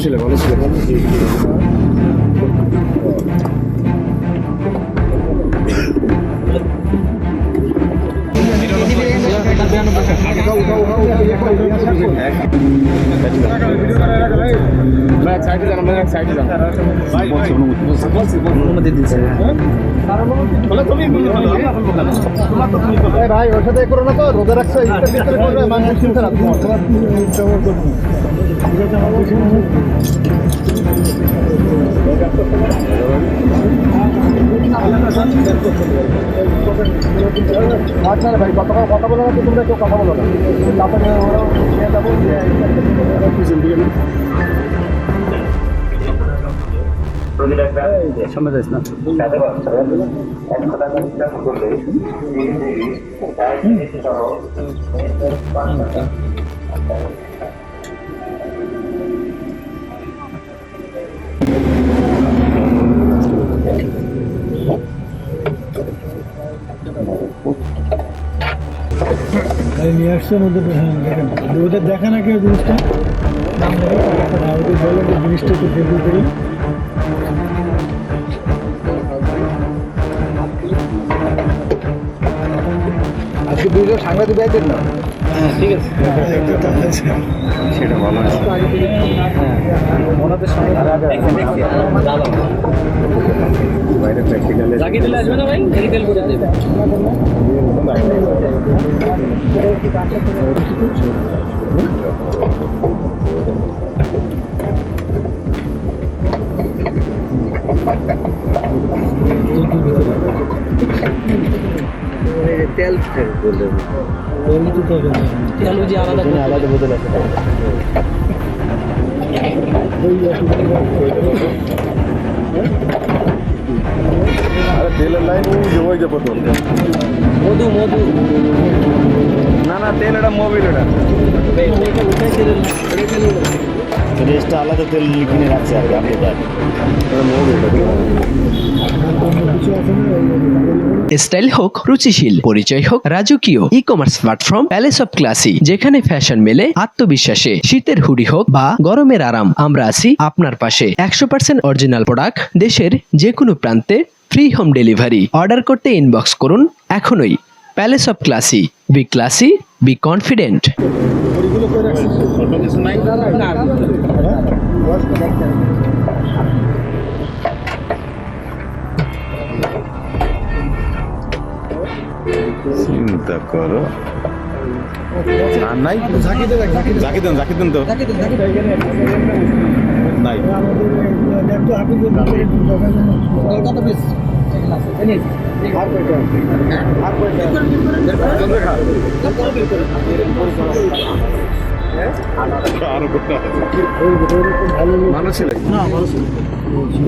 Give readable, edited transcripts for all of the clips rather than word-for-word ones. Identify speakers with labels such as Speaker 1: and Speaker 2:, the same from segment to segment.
Speaker 1: ছিল ভালো ছিল ভাই ওর সাথে করো না তো রোদে রাখছো মানুষ শুনছে না আচ্ছা ভাই কথা বলো না তো তোমরা কেউ কথা বলো না তারপরে ওরাও যাবো সামনে যাইস না নিয়ে আসছেন ওদের দেখেন ওদের দেখে না কেউ জিনিসটা ওদের বলেন যে জিনিসটা একটু দেখে করি আজকে দুইজন সাংবাদিক বাইতেন না ঠিক আছে সেটা ভালো ওনাদের সঙ্গে বাইরে প্র্যাকটিক্যালে লাগিয়ে দিলে আসবে না ভাই মেডিকেল করে দেবে তেল তেল যে আলাদা আলাদা বোতল আছে তেলের লাইন ওই যে বোতল মধু মধু না না তেল এটা মোবিল এটা রেস্টটা আলাদা তেল কিনে রাখছে আর কি আপনি
Speaker 2: স্টাইল হোক রুচিশীল, পরিচয় হোক রাজকীয়, e commerce platform palace of classy, যেখানে ফ্যাশন মেলে আত্মবিশ্বাসে। শীতের হুডি হোক বা গরমের আরাম, আমরা আছি আপনার পাশে। 100% অরিজিনাল প্রোডাক্ট, দেশের যে কোনো প্রান্তে ফ্রি হোম ডেলিভারি। অর্ডার করতে ইনবক্স করুন এখনই। Palace of classy, B classy, be confident.
Speaker 1: চিন্তা করো নাই ঝাঁকি দেন তো নাই ভালো ছিল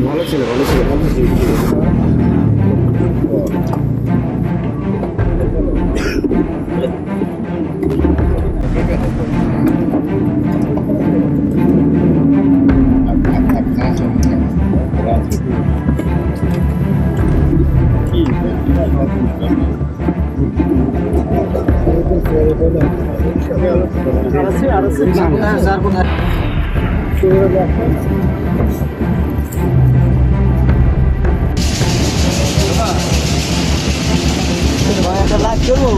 Speaker 1: ভালো ছিল ভালো ছিল লাইক করবো